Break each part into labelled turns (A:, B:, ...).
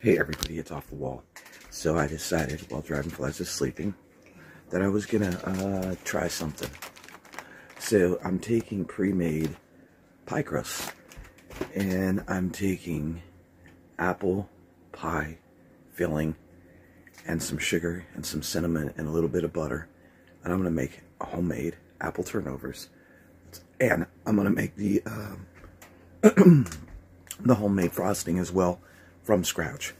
A: Hey everybody, it's Off the Wall. So I decided, while Dragonflies is sleeping, that I was gonna try something. So I'm taking pre-made pie crust, and I'm taking apple pie filling, and some sugar, and some cinnamon, and a little bit of butter. And I'm gonna make homemade apple turnovers. And I'm gonna make the the homemade frosting as well, from scratch.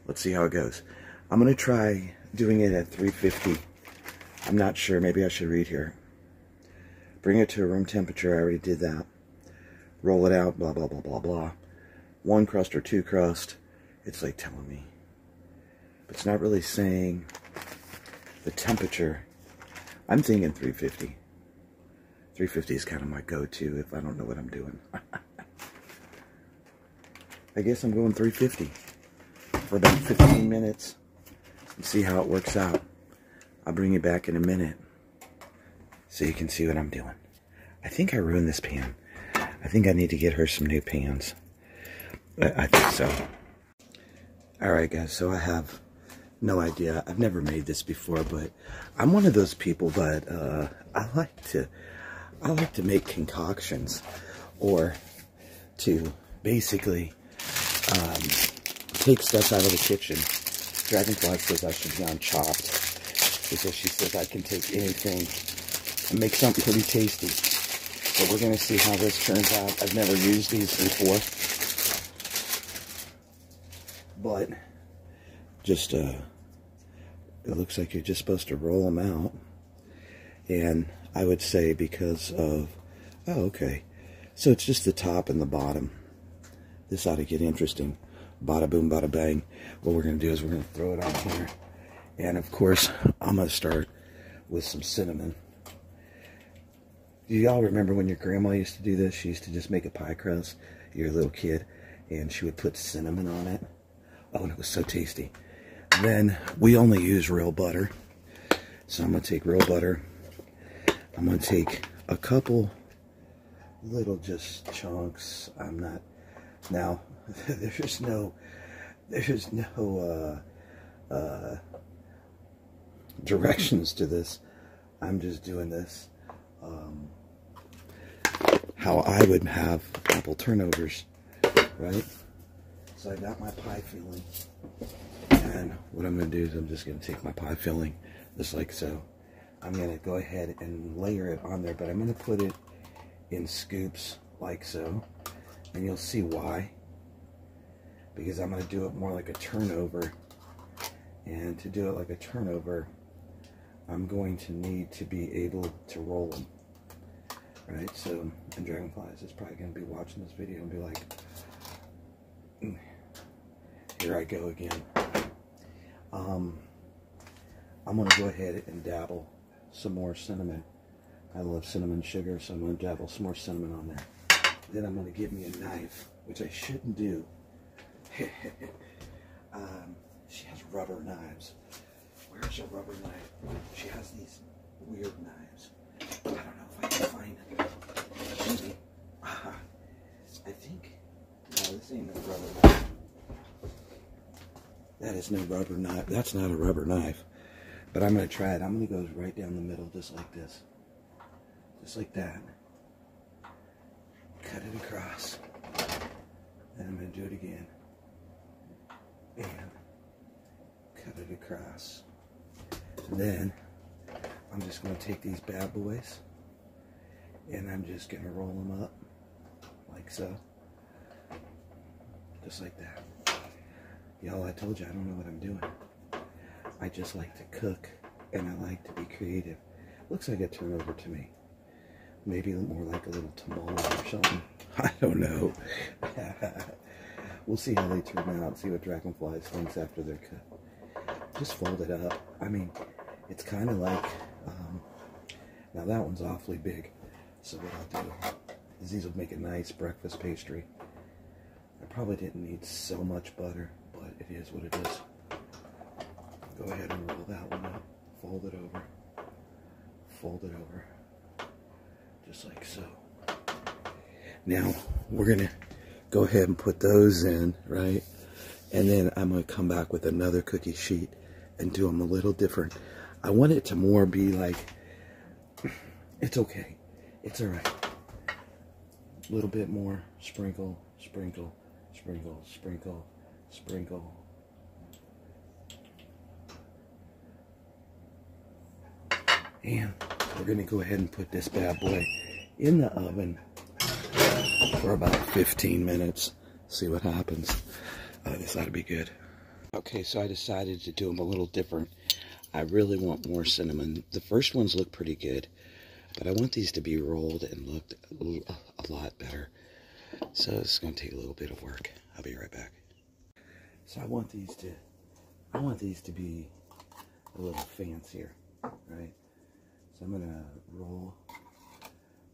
A: Let's see how it goes. I'm going to try doing it at 350. I'm not sure. Maybe I should read here. Bring it to room temperature. I already did that. Roll it out. Blah, blah, blah, blah, blah. 1 crust or 2 crust. It's like telling me. But it's not really saying the temperature. I'm thinking 350. 350 is kind of my go-to if I don't know what I'm doing. I guess I'm going 350 for about 15 minutes and see how it works out. I'll bring you back in a minute so you can see what I'm doing. I think I ruined this pan. I think I need to get her some new pans. I think so. Alright guys, so I have no idea. I've never made this before, but I'm one of those people that I like to make concoctions, or to basically take stuff out of the kitchen. Dragonfly says I should be on Chopped, because she says I can take anything and make something pretty tasty. But we're going to see how this turns out. I've never used these before. But just, it looks like you're just supposed to roll them out. And I would say because of, oh, okay. So it's just the top and the bottom. This ought to get interesting. Bada boom, bada bang. What we're going to do is we're going to throw it on here. And of course, I'm going to start with some cinnamon. Do y'all remember when your grandma used to do this? She used to just make a pie crust. You're a little kid. And she would put cinnamon on it. Oh, and it was so tasty. Then we only use real butter. So I'm going to take real butter. I'm going to take a couple little just chunks. I'm not... Now, there's no directions to this. I'm just doing this how I would have apple turnovers, right? So I got my pie filling, and what I'm going to do is I'm just going to take my pie filling, just like so. I'm going to go ahead and layer it on there, but I'm going to put it in scoops, like so. And you'll see why. Because I'm going to do it more like a turnover. And to do it like a turnover, I'm going to need to be able to roll them. Right? So, and Dragonflies is probably going to be watching this video and be like, here I go again. I'm going to go ahead and dabble some more cinnamon. I love cinnamon sugar, so I'm going to dabble some more cinnamon on there. Then I'm going to get me a knife, which I shouldn't do. She has rubber knives. Where's your rubber knife? She has these weird knives. I don't know if I can find it. Maybe. I think... No, this ain't no rubber knife. That is no rubber knife. That's not a rubber knife. But I'm going to try it. I'm going to go right down the middle, just like this. Just like that. Cut it across, and I'm going to do it again, and cut it across. And then I'm just going to take these bad boys, and I'm just going to roll them up, like so, just like that. Y'all, I told you I don't know what I'm doing. I just like to cook, and I like to be creative. Looks like a turnover to me. Maybe more like a little tamale or something. I don't know. We'll see how they turn out. See what Dragonflies thinks after they're cut. Just fold it up. I mean, it's kind of like... now that one's awfully big. So what I'll do is these will make a nice breakfast pastry. I probably didn't need so much butter, but it is what it is. Go ahead and roll that one up. Fold it over. Fold it over. Just like so. Now, we're going to go ahead and put those in, right? And then I'm going to come back with another cookie sheet and do them a little different. I want it to more be like, it's okay. It's all right. A little bit more. Sprinkle, sprinkle, sprinkle, sprinkle, sprinkle. And we're going to go ahead and put this bad boy in the oven for about 15 minutes. See what happens. This ought to be good. Okay, so I decided to do them a little different. I really want more cinnamon. The first ones look pretty good, but I want these to be rolled and looked a lot better. So it's going to take a little bit of work. I'll be right back. So I want these to be a little fancier, right? So I'm going to roll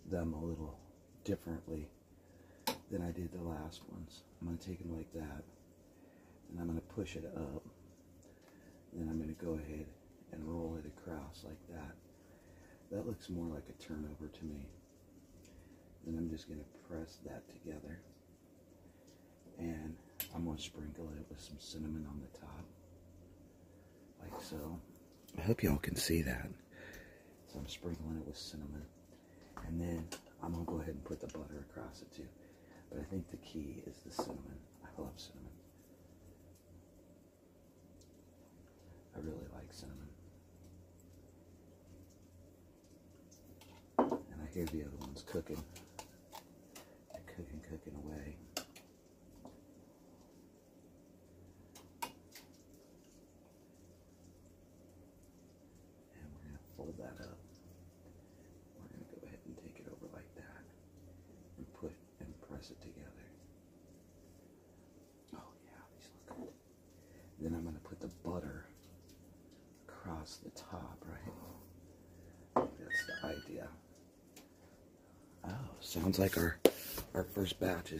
A: them a little differently than I did the last ones. I'm going to take them like that, and I'm going to push it up. Then I'm going to go ahead and roll it across like that. That looks more like a turnover to me. Then I'm just going to press that together, and I'm going to sprinkle it with some cinnamon on the top, like so. I hope y'all can see that. So I'm sprinkling it with cinnamon, and then I'm going to go ahead and put the butter across it too. But I think the key is the cinnamon. I love cinnamon. I really like cinnamon. And I hear the other ones cooking. They're cooking away. And we're going to fold that up. We're going to go ahead and take it over like that. And press it together. Oh yeah, these look good. Then I'm going to put the butter across the top, right? That's the idea. Oh, sounds like our first batch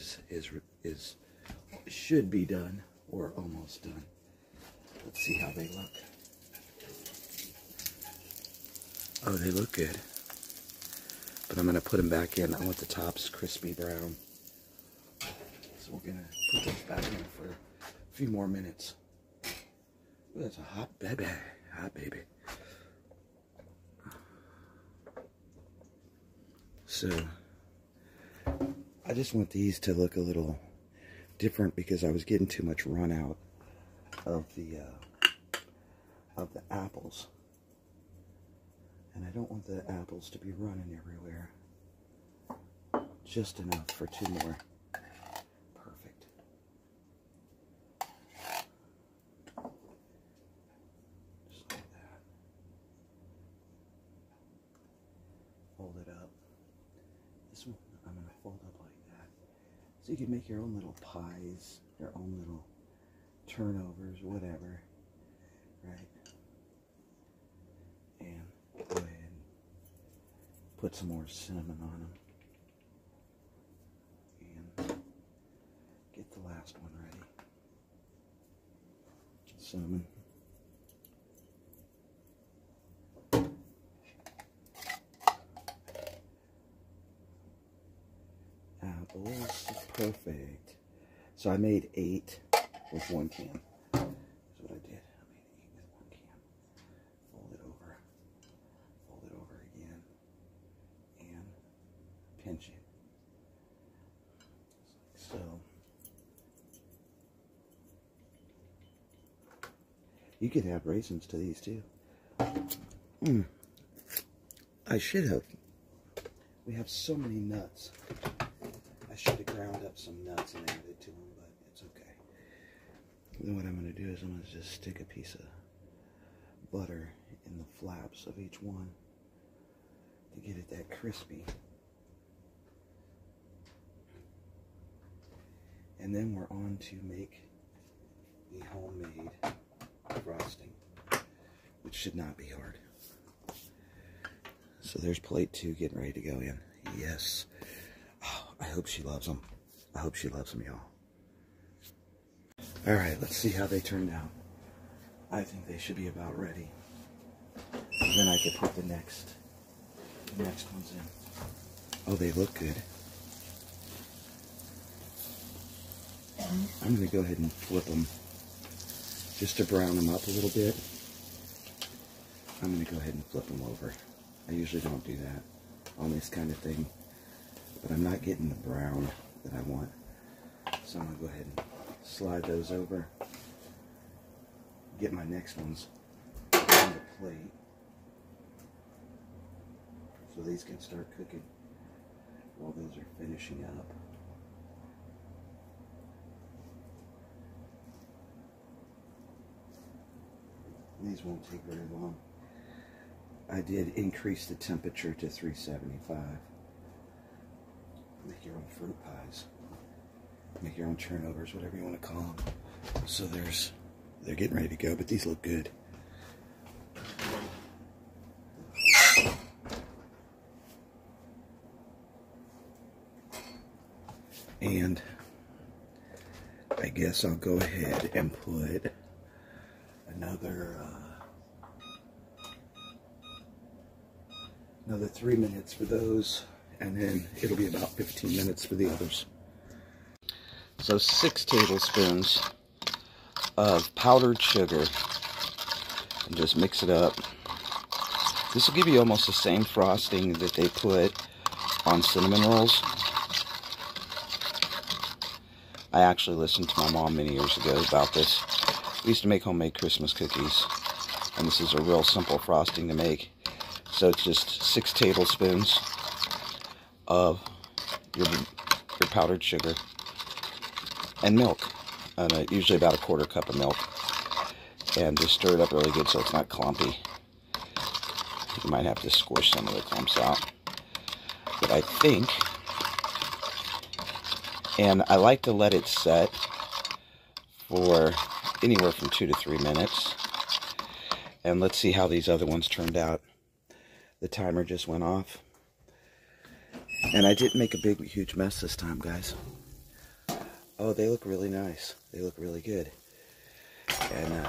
A: should be done or almost done. Let's see how they look. Oh, they look good. But I'm going to put them back in. I want the tops crispy brown. So we're going to put those back in for a few more minutes. Ooh, that's a hot baby. Hot baby. So, I just want these to look a little different because I was getting too much run out of the apples. And I don't want the apples to be running everywhere. Just enough for two more. Perfect. Just like that. Fold it up. This one I'm going to fold up like that. So you can make your own little pies, your own little turnovers, whatever. Right? And go ahead and put some more cinnamon on them. And get the last one ready. Cinnamon. Apples. Perfect. So I made 8 with 1 can. That's what I did. I made 8 with 1 can. Fold it over. Fold it over again. And pinch it. Just like so. You could add raisins to these too. I should have. We have so many nuts. I should have ground up some nuts and added to them, but it's okay. Then what I'm going to do is I'm going to just stick a piece of butter in the flaps of each one to get it that crispy. And then we're on to make the homemade frosting, which should not be hard. So there's plate 2 getting ready to go in. Yes. Oh, I hope she loves them. I hope she loves them, y'all. All right, let's see how they turned out. I think they should be about ready. And then I could put the next ones in. Oh, they look good. I'm going to go ahead and flip them just to brown them up a little bit. I'm going to go ahead and flip them over. I usually don't do that on this kind of thing, but I'm not getting the brown that I want. So I'm going to go ahead and slide those over. Get my next ones on the plate so these can start cooking while those are finishing up. These won't take very long. I did increase the temperature to 375. Make your own fruit pies. Make your own turnovers, whatever you want to call them. So they're getting ready to go, but these look good. And I guess I'll go ahead and put another 3 minutes for those, and then it'll be about 15 minutes for the others. So 6 tablespoons of powdered sugar, and just mix it up. This will give you almost the same frosting that they put on cinnamon rolls. I actually listened to my mom many years ago about this. We used to make homemade Christmas cookies, and this is a real simple frosting to make. So it's just 6 tablespoons of your powdered sugar and milk, usually about a 1/4 cup of milk, and just stir it up really good so it's not clumpy. You might have to squish some of the clumps out, but I think, and I like to let it set for anywhere from 2 to 3 minutes, and let's see how these other ones turned out. The timer just went off, and I didn't make a huge mess this time, guys. Oh, they look really nice. They look really good, and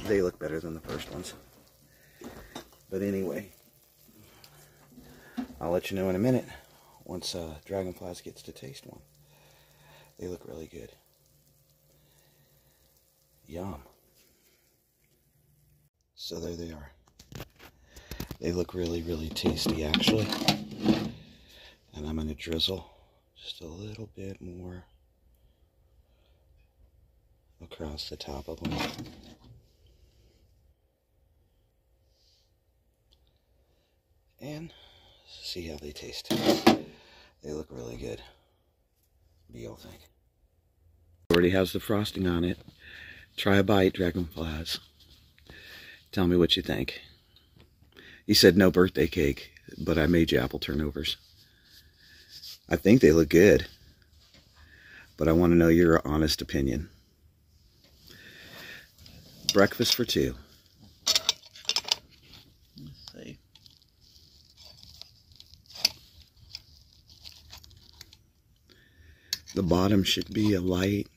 A: they look better than the first ones. But anyway, I'll let you know in a minute once Dragonflies gets to taste one. They look really good. Yum. So there they are. They look really, really tasty, actually. And I'm going to drizzle just a little bit more across the top of them. And see how they taste. They look really good. What do y'all think? Already has the frosting on it. Try a bite, Dragonflies. Tell me what you think. You said no birthday cake, but I made you apple turnovers. I think they look good, but I want to know your honest opinion. Breakfast for 2.
B: Let's see.
A: The bottom should be a light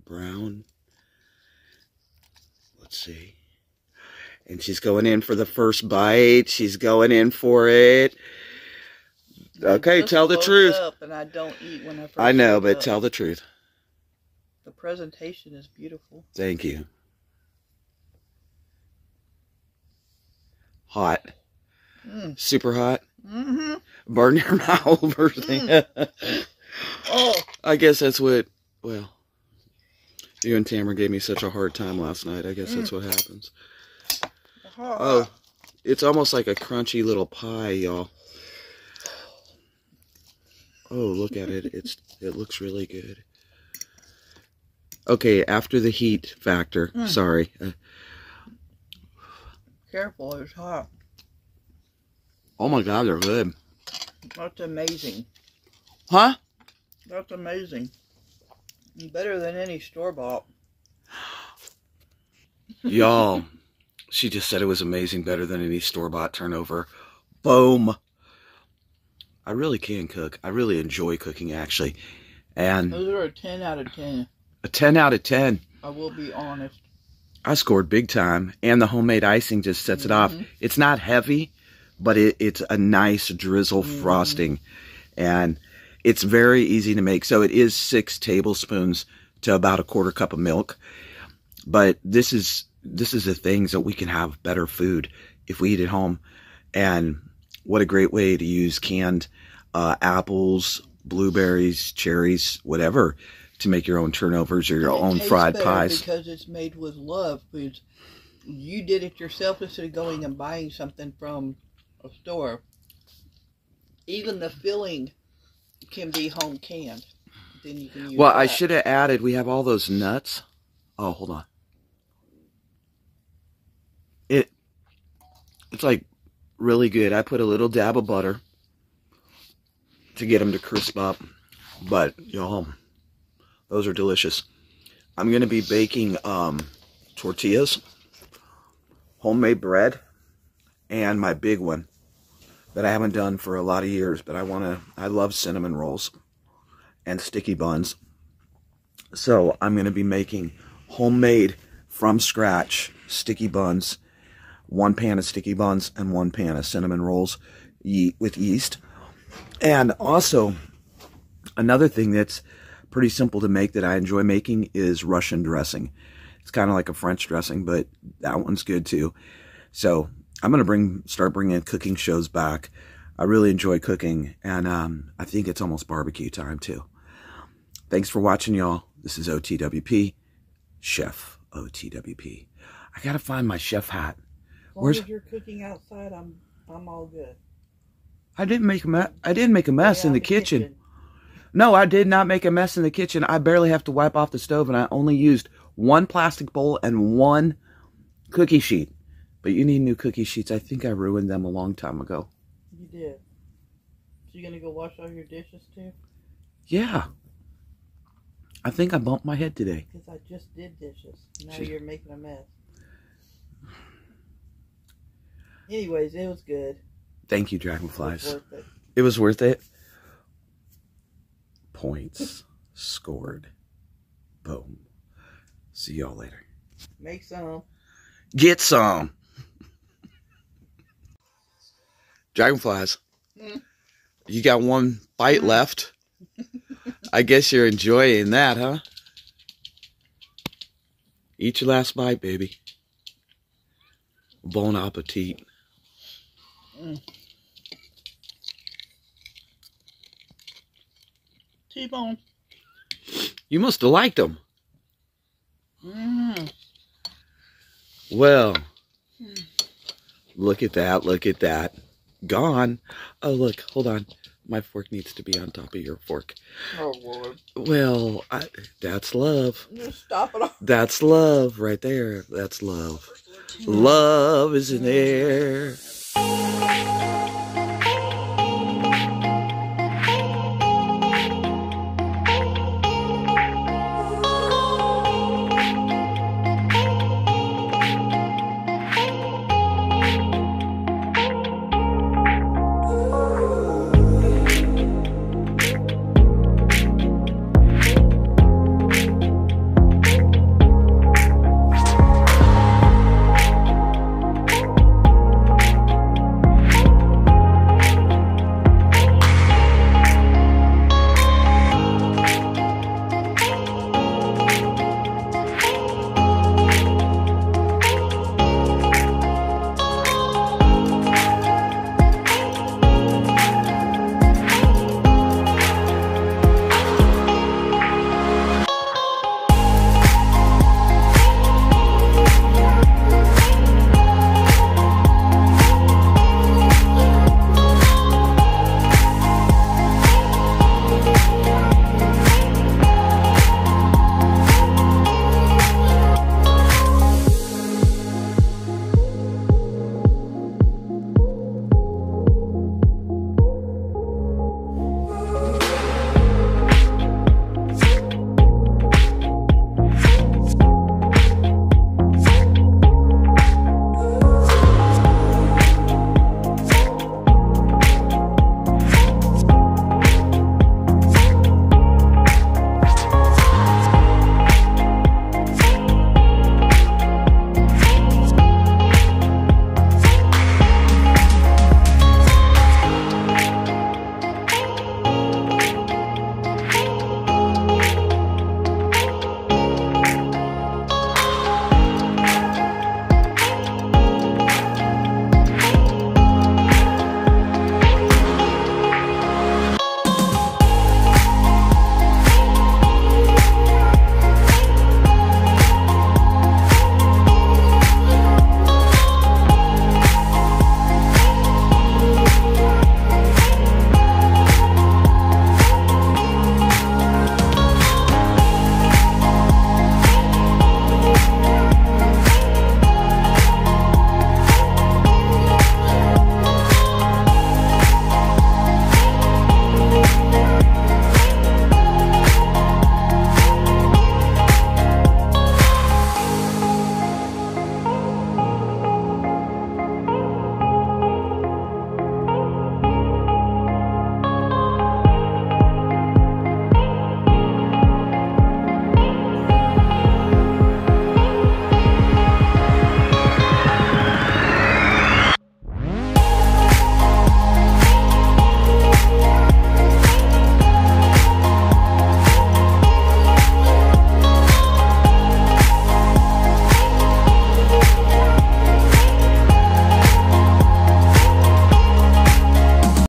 A: brown. Let's see. And she's going in for the first bite. She's going in for it. Okay, tell the truth.
B: And I don't eat when
A: I know, but tell the truth.
B: The presentation is beautiful.
A: Thank you. Hot. Super hot.
B: Mm-hmm.
A: Burn your mouth.
B: Oh.
A: I guess that's what, well, you and Tamara gave me such a hard time last night. I guess that's what happens. Oh, it's almost like a crunchy little pie, y'all. Oh, look at it. It looks really good. Okay, after the heat factor. Sorry.
B: Careful, it's hot.
A: Oh my God, they're good.
B: That's amazing.
A: Huh?
B: That's amazing. Better than any store-bought.
A: Y'all, she just said it was amazing, better than any store-bought turnover. Boom. I really can cook. I really enjoy cooking, actually. And
B: those are a 10 out of 10.
A: A 10 out of 10.
B: I will be honest.
A: I scored big time. And the homemade icing just sets it off. It's not heavy, but it's a nice drizzle frosting. And it's very easy to make. So it is 6 tablespoons to about a quarter cup of milk. But this is the things that we can have better food if we eat at home. And what a great way to use canned apples, blueberries, cherries, whatever, to make your own turnovers or your own fried pies.
B: Because it's made with love. Because you did it yourself instead of going and buying something from a store. Even the filling can be home canned. Then you can use
A: well,
B: that.
A: I should have added, we have all those nuts. Oh, hold on. It's like really good. I put a little dab of butter to get them to crisp up. But, y'all, those are delicious. I'm going to be baking tortillas, homemade bread, and my big one that I haven't done for a lot of years. But I love cinnamon rolls and sticky buns. So I'm going to be making homemade, from scratch, sticky buns. 1 pan of sticky buns and 1 pan of cinnamon rolls with yeast. And also, another thing that's pretty simple to make that I enjoy making is Russian dressing. It's kind of like a French dressing, but that one's good too. So I'm going to start bringing cooking shows back. I really enjoy cooking, and I think it's almost barbecue time too. Thanks for watching, y'all. This is OTWP, Chef OTWP. I got to find my chef hat.
B: As long as you're cooking outside, I'm all good.
A: I didn't make a mess in the kitchen. No, I did not make a mess in the kitchen. I barely have to wipe off the stove, and I only used 1 plastic bowl and 1 cookie sheet. But you need new cookie sheets. I think I ruined them a long time ago.
B: You did. So you gonna go wash all your dishes too?
A: Yeah. I think I bumped my head today.
B: Because I just did dishes. Now you're making a mess. Anyways, it was good.
A: Thank you, Dragonflies.
B: It was worth it.
A: It was worth it. Points scored. Boom. See y'all later.
B: Make some.
A: Get some. Dragonflies. You got 1 bite left. I guess you're enjoying that, huh? Eat your last bite, baby. Bon appetit.
B: T-bone.
A: You must have liked them. Well, look at that, look at that. Gone. Oh, look, hold on. My fork needs to be on top of your fork.
B: Oh, Lord.
A: Well, that's love.
B: Just stop it off.
A: That's love right there. That's love. Love is in there.